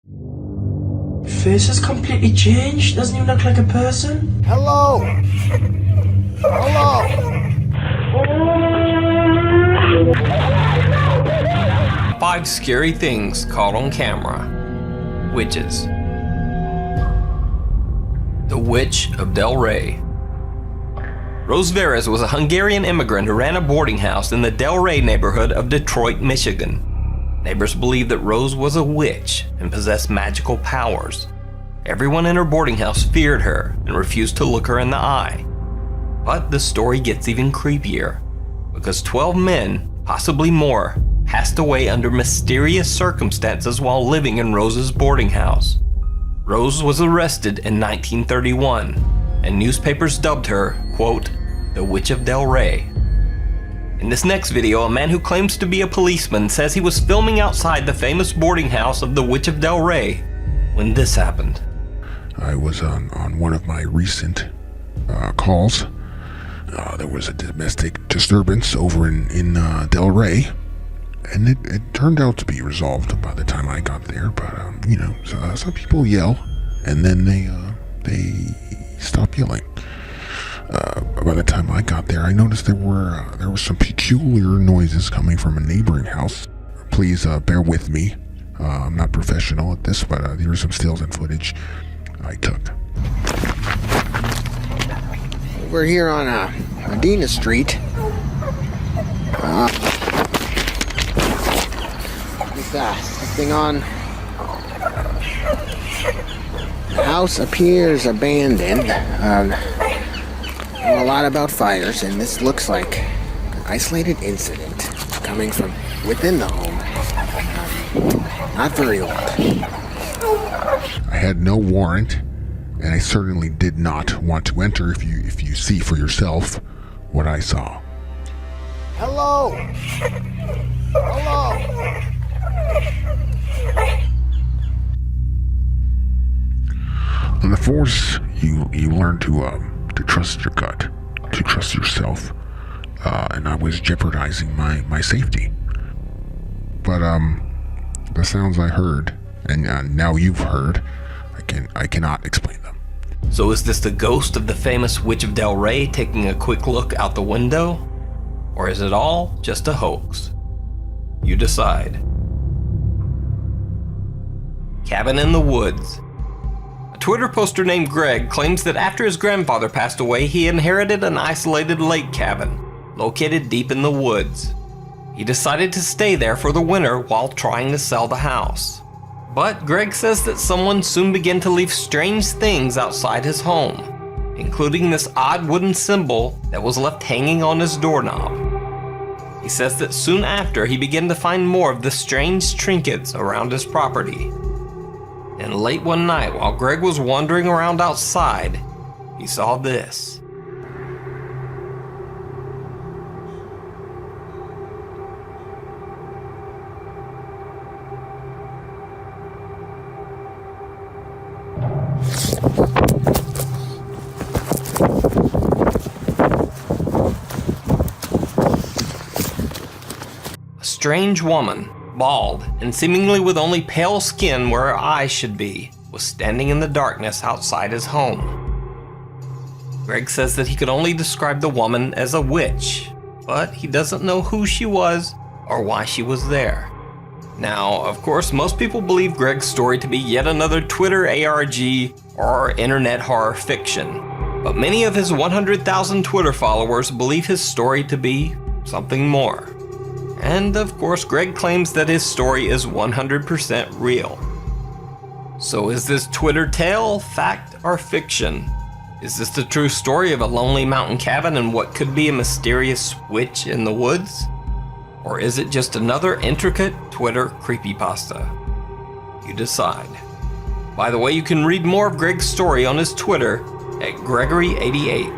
Face has completely changed. Doesn't even look like a person. Hello? Hello? 5 scary things caught on camera. Witches. The Witch of Del Rey. Rose Veres was a Hungarian immigrant who ran a boarding house in the Del Rey neighborhood of Detroit, Michigan. Neighbors believed that Rose was a witch and possessed magical powers. Everyone in her boarding house feared her and refused to look her in the eye. But the story gets even creepier, because 12 men, possibly more, passed away under mysterious circumstances while living in Rose's boarding house. Rose was arrested in 1931, and newspapers dubbed her, quote, the Witch of Del Rey. In this next video, a man who claims to be a policeman says he was filming outside the famous boarding house of the Witch of Del Rey when this happened. I was on one of my recent calls. There was a domestic disturbance over in Del Rey, and it turned out to be resolved by the time I got there. But some people yell, and then they stop yelling. By the time I got there, I noticed there were some peculiar noises coming from a neighboring house. Please bear with me. I'm not professional at this, but there are some stills and footage I took. We're here on Medina Street. What's that? Something on. The house appears abandoned. A lot about fires, and this looks like an isolated incident coming from within the home. Not very old. I had no warrant, and I certainly did not want to enter if you see for yourself what I saw. Hello? Hello? On the force, you learn to trust your gut, to trust yourself, and I was jeopardizing my safety. But the sounds I heard, and now you've heard, I cannot explain them. So is this the ghost of the famous Witch of Del Rey taking a quick look out the window? Or is it all just a hoax? You decide. Cabin in the Woods. A Twitter poster named Greg claims that after his grandfather passed away, he inherited an isolated lake cabin located deep in the woods. He decided to stay there for the winter while trying to sell the house. But Greg says that someone soon began to leave strange things outside his home, including this odd wooden symbol that was left hanging on his doorknob. He says that soon after he began to find more of the strange trinkets around his property. And late one night, while Greg was wandering around outside, he saw this. A strange woman, bald, and seemingly with only pale skin where her eyes should be, was standing in the darkness outside his home. Greg says that he could only describe the woman as a witch, but he doesn't know who she was or why she was there. Now, of course, most people believe Greg's story to be yet another Twitter ARG or internet horror fiction, but many of his 100,000 Twitter followers believe his story to be something more. And of course, Greg claims that his story is 100% real. So is this Twitter tale fact or fiction? Is this the true story of a lonely mountain cabin and what could be a mysterious witch in the woods? Or is it just another intricate Twitter creepypasta? You decide. By the way, you can read more of Greg's story on his Twitter at Gregory88.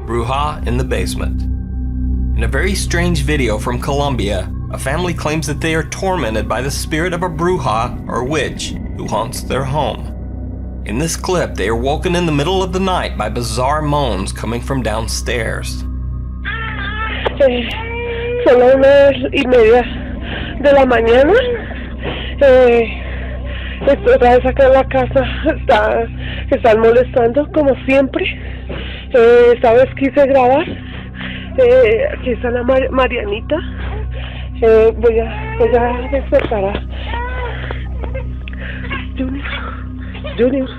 Bruja in the Basement. In a very strange video from Colombia, a family claims that they are tormented by the spirit of a bruja or witch who haunts their home. In this clip, they are woken in the middle of the night by bizarre moans coming from downstairs. Son las 1:30 de la mañana Otra vez acá en la casa están molestando como siempre. Esta vez quise grabar. Aquí está la Marianita. Voy a despertar a Junior.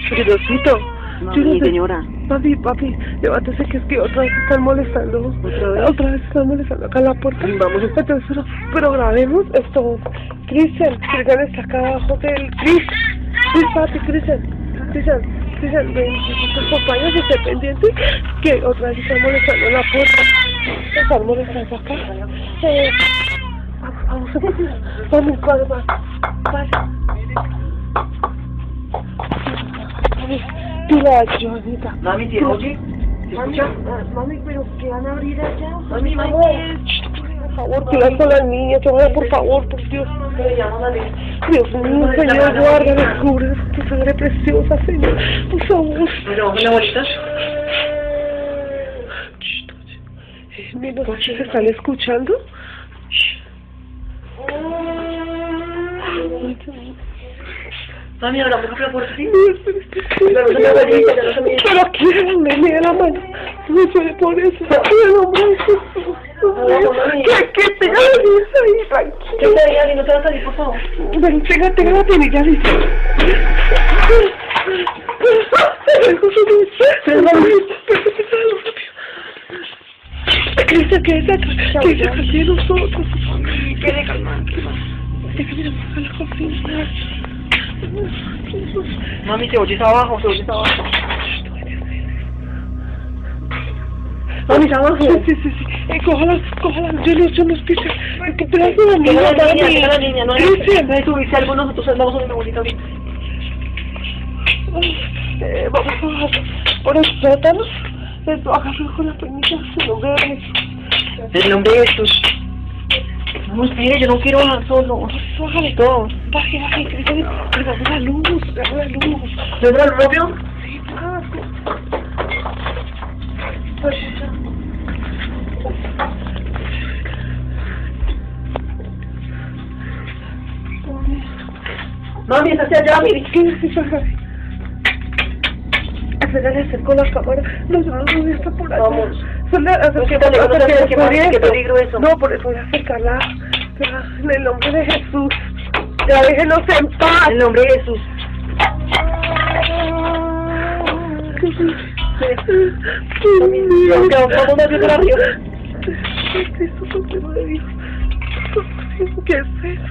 Juniorcito. Mami, señora. Papi, levántese que es que otra vez están molestando. ¿Otra vez están molestando acá en la puerta? Vamos, entonces, pero grabemos esto. Cristian está acá abajo del... Cristian, ven, tus compañeros estén pendientes que otra vez están molestando en la puerta. Están molestando acá. Vamos, Tira, Joanita. Mami, ¿te oye? ¿Te escucha? Mami, pero ¿qué van a abrir allá? Mami, por favor, cuidado con la niña, Joana, por favor, por Dios. Dios mío, Señor, guarda, descubre tu sangre preciosa, Señor, por favor. ¿Una bolita? Mira, ¿se están escuchando? Mami, ahora vamos a por ti. Pero quiero, me da la mano. No soy por eso. Que te hagas ahí, tranquilo. ¿Qué te diga? No te vas a salir, por favor. Ven, tenga la tenilla, listo. Cristian, quédate acá de nosotros. Quede calmada. Déjame bajar la cocina. Mami, te oyes abajo. Mami, está abajo. Sí. Cójala. Yo los piso. ¿Qué pedazo de la niña, no es. Cristian. No es subirse algo, nosotros andamos en una bolita ahorita. Vamos a bajar por el sótano. Agarro con la peñita. En nombre de Jesús. En nombre de Jesús. No, espere, yo no quiero bajar solo. Bájale todo. Baje, Cristian. Agarra la luz. ¿No es el propio? Sí, bajo. Mami, está hacia allá, mire. Acerco la cámara. No está por allá. Vamos. ¿Qué peligro eso? No, por eso voy a acercarla. En el nombre de Jesús. Ya déjenos en paz. En el nombre de Jesús. ¿Qué es eso?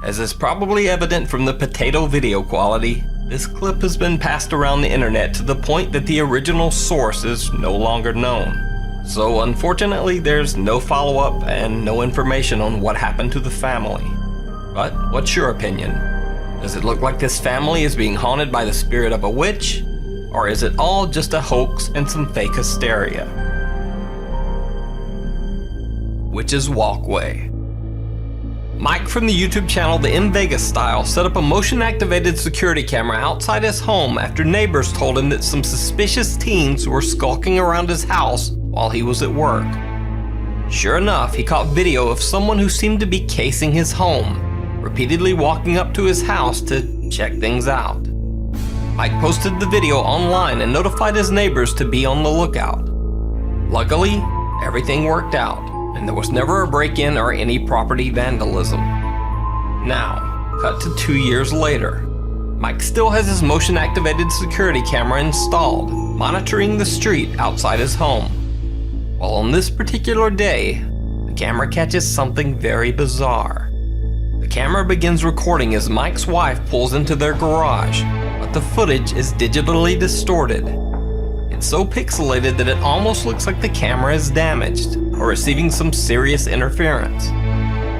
As is probably evident from the potato video quality, this clip has been passed around the internet to the point that the original source is no longer known. So unfortunately, there's no follow-up and no information on what happened to the family. But what's your opinion? Does it look like this family is being haunted by the spirit of a witch? Or is it all just a hoax and some fake hysteria? Witch's Walkway. Mike from the YouTube channel The In Vegas Style set up a motion-activated security camera outside his home after neighbors told him that some suspicious teens were skulking around his house while he was at work. Sure enough, he caught video of someone who seemed to be casing his home, repeatedly walking up to his house to check things out. Mike posted the video online and notified his neighbors to be on the lookout. Luckily, everything worked out, and there was never a break-in or any property vandalism. Now, cut to 2 years later. Mike still has his motion-activated security camera installed, monitoring the street outside his home. Well, on this particular day, the camera catches something very bizarre. The camera begins recording as Mike's wife pulls into their garage, but the footage is digitally distorted. It's so pixelated that it almost looks like the camera is damaged or receiving some serious interference.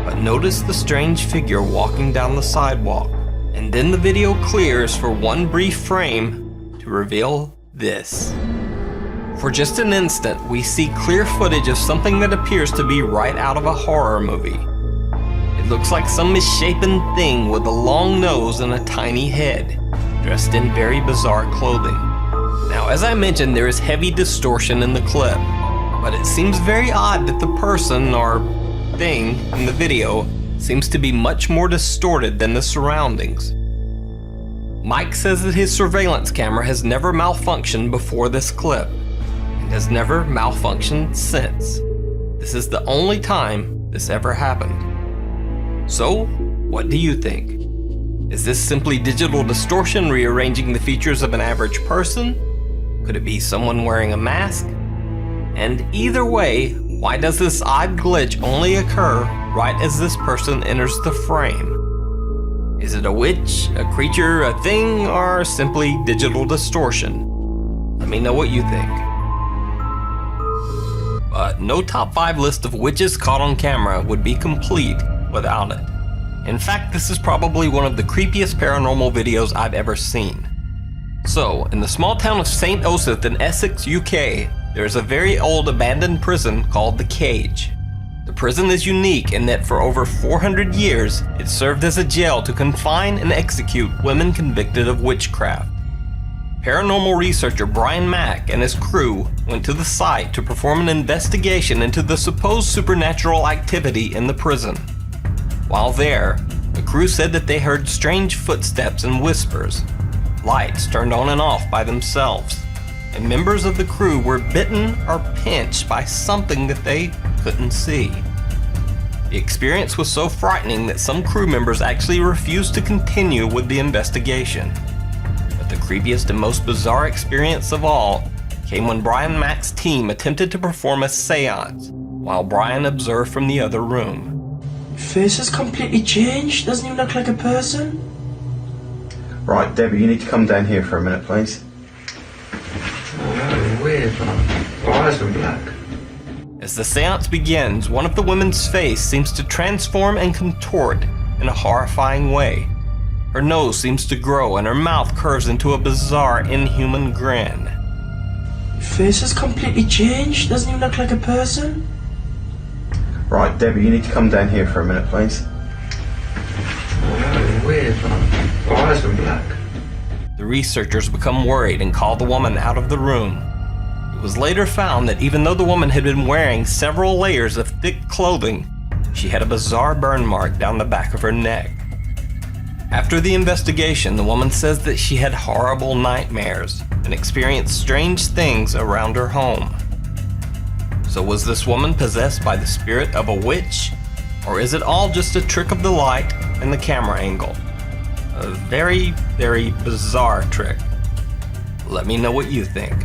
But notice the strange figure walking down the sidewalk And then the video clears for one brief frame to reveal this. For just an instant, we see clear footage of something that appears to be right out of a horror movie. It looks like some misshapen thing with a long nose and a tiny head, dressed in very bizarre clothing. Now, as I mentioned, there is heavy distortion in the clip, but it seems very odd that the person or thing in the video seems to be much more distorted than the surroundings. Mike says that his surveillance camera has never malfunctioned before this clip, and has never malfunctioned since. This is the only time this ever happened. So, what do you think? Is this simply digital distortion rearranging the features of an average person? Could it be someone wearing a mask? And either way, why does this odd glitch only occur right as this person enters the frame? Is it a witch, a creature, a thing, or simply digital distortion? Let me know what you think. But no top 5 list of witches caught on camera would be complete without it. In fact, this is probably one of the creepiest paranormal videos I've ever seen. So, in the small town of St. Osyth in Essex, UK, there is a very old abandoned prison called The Cage. The prison is unique in that for over 400 years, it served as a jail to confine and execute women convicted of witchcraft. Paranormal researcher Brian Mack and his crew went to the site to perform an investigation into the supposed supernatural activity in the prison. While there, the crew said that they heard strange footsteps and whispers. Lights turned on and off by themselves, and members of the crew were bitten or pinched by something that they couldn't see. The experience was so frightening that some crew members actually refused to continue with the investigation. But the creepiest and most bizarre experience of all came when Brian Mack's team attempted to perform a seance, while Brian observed from the other room. Face has completely changed. Doesn't even look like a person. Right, Debbie, you need to come down here for a minute, please. Oh, that was weird, man. My eyes were black. As the seance begins, one of the women's face seems to transform and contort in a horrifying way. Her nose seems to grow and her mouth curves into a bizarre, inhuman grin. Face has completely changed. Doesn't even look like a person. Right, Debbie, you need to come down here for a minute, please. Oh, that was weird, man. My eyes were black. The researchers become worried and call the woman out of the room. It was later found that even though the woman had been wearing several layers of thick clothing, she had a bizarre burn mark down the back of her neck. After the investigation, the woman says that she had horrible nightmares and experienced strange things around her home. So was this woman possessed by the spirit of a witch? Or is it all just a trick of the light and the camera angle? A very, very bizarre trick. Let me know what you think.